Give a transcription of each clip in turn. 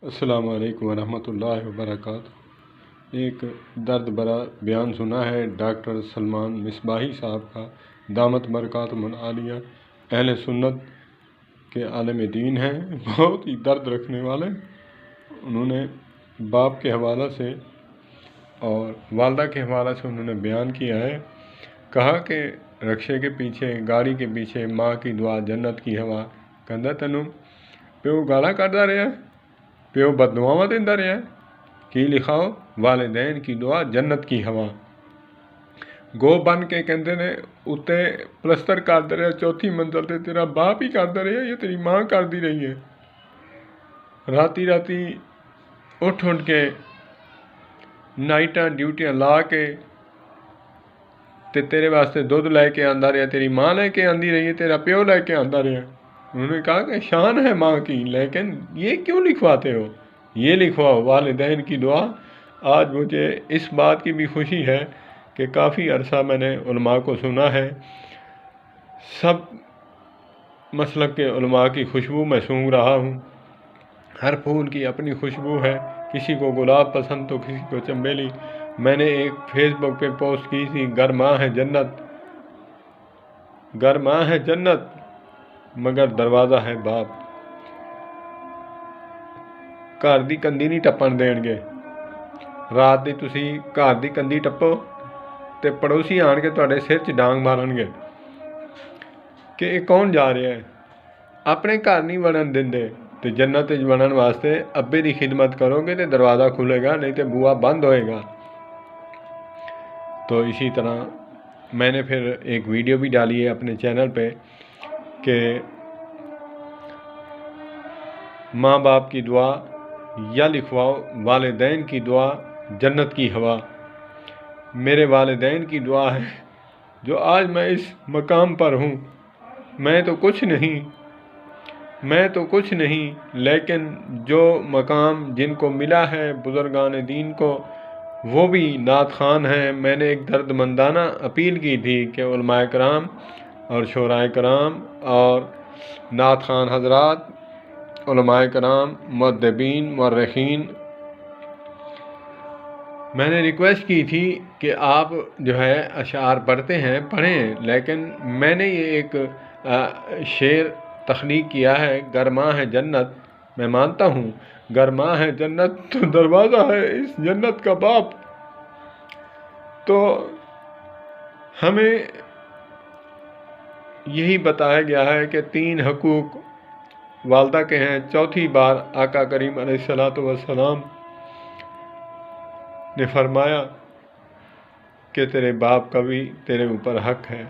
السلام علیکم ورحمۃ اللہ وبرکاتہ۔ ایک درد بھرا بیان سنا ہے ڈاکٹر سلمان مصباحی صاحب کا، دامت برکاتہم العالیہ، اہل سنت کے عالم دین ہیں، بہت ہی درد رکھنے والے۔ انہوں نے باپ کے حوالہ سے اور والدہ کے حوالہ سے انہوں نے بیان کیا ہے، کہا کہ رکشے کے پیچھے، گاڑی کے پیچھے ماں کی دعا جنت کی ہوا کہندا تینوں پیو گالا کردا رہیا، پیو بددعاواں دیندا رہیا، کی لکھاؤ والدین کی دعا جنت کی ہوا۔ گو بن کے کہندے نے اتنے پلسٹر کردا رہیا، چوتھی منزل تے تیرا باپ ہی کردا رہیا یا تیری ماں کردی رہی ہے۔ راتی اٹھ کے نائٹاں ڈیوٹیاں لا کے تے تیرے واسطے دودھ لے کے آندا رہیا، تیری ماں لے کے آندی رہی ہے، تیرا پیو لے کے آندا رہیا۔ انہوں نے کہا کہ شان ہے ماں کی، لیکن یہ کیوں لکھواتے ہو؟ یہ لکھواؤ والدین کی دعا۔ آج مجھے اس بات کی بھی خوشی ہے کہ کافی عرصہ میں نے علماء کو سنا ہے، سب مسلک کے علماء کی خوشبو میں سونگھ رہا ہوں۔ ہر پھول کی اپنی خوشبو ہے، کسی کو گلاب پسند تو کسی کو چنبیلی۔ میں نے ایک فیس بک پہ پوسٹ کی تھی، گر ماں ہے جنت، گر ماں ہے جنت مگر دروازہ ہے باپ۔ گھر دی کندی نہیں ٹپن دین گے، رات دی تسی گھر دی کندی ٹپو تے پڑوسی آن کے تواڈے سر چ ڈانگ مارن گے کہ یہ کون جا رہا ہے۔ اپنے گھر نہیں وڑن دیندے تے جنت وچ وڑن واسطے ابے دی خدمت کرو گے تے دروازہ کھلے گا، نہیں تے بوا بند ہوئے گا۔ تو اسی طرح میں نے پھر ایک ویڈیو بھی ڈالی ہے اپنے چینل پہ کہ ماں باپ کی دعا یا لکھواؤ والدین کی دعا جنت کی ہوا۔ میرے والدین کی دعا ہے جو آج میں اس مقام پر ہوں۔ میں تو کچھ نہیں، لیکن جو مقام جن کو ملا ہے بزرگان دین کو، وہ بھی نعت خوان ہیں۔ میں نے ایک درد مندانہ اپیل کی تھی کہ علماء کرام اور شعراء کرام اور نعت خوان حضرات، علماء کرام، مؤدبین، مورخین، میں نے ریکویسٹ کی تھی کہ آپ جو ہے اشعار پڑھتے ہیں پڑھیں، لیکن میں نے یہ ایک شعر تخلیق کیا ہے، گر ماں ہے جنت، میں مانتا ہوں گر ماں ہے جنت تو دروازہ ہے اس جنت کا باپ۔ تو ہمیں یہی بتایا گیا ہے کہ 3 حقوق والدہ کے ہیں۔ چوتھی بار آقا کریم علیہ السلام نے فرمایا کہ تیرے باپ کا بھی تیرے اوپر حق ہے۔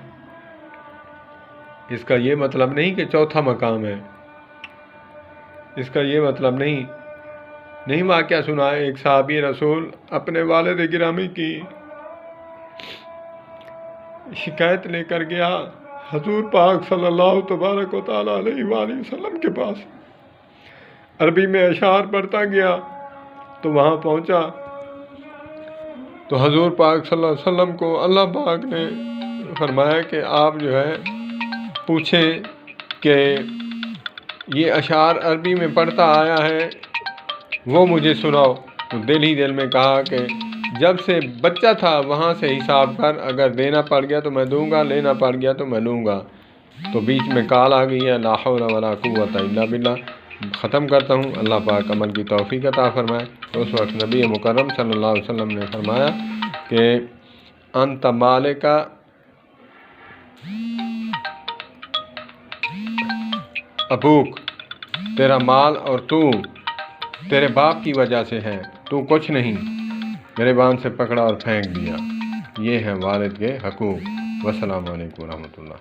اس کا یہ مطلب نہیں کہ چوتھا مقام ہے، اس کا یہ مطلب نہیں واقعہ سنا ہے۔ ایک صحابی رسول اپنے والد گرامی کی شکایت لے کر گیا حضور پاک صلی اللہ تبارک و تعالیٰ علیہ وآلہ وسلم کے پاس، عربی میں اشعار پڑھتا گیا تو وہاں پہنچا تو حضور پاک صلی اللہ علیہ وسلم کو اللہ پاک نے فرمایا کہ آپ جو ہے پوچھیں کہ یہ اشعار عربی میں پڑھتا آیا ہے وہ مجھے سناؤ۔ تو دل ہی دل میں کہا کہ جب سے بچہ تھا وہاں سے حساب کر، اگر دینا پڑ گیا تو میں دوں گا، لینا پڑ گیا تو میں لوں گا۔ تو بیچ میں کال آ گئی ہے، لا حول ولا قوت الا باللہ۔ ختم کرتا ہوں، اللہ پاک عمل کی توفیق عطا فرمائے۔ تو اس وقت نبی مکرم صلی اللہ علیہ وسلم نے فرمایا کہ انت مالک ابوک، تیرا مال اور تو تیرے باپ کی وجہ سے ہے، تو کچھ نہیں۔ گریبان سے پکڑا اور پھینک دیا۔ یہ ہیں والد کے حقوق۔ والسلام علیکم ورحمۃ اللہ۔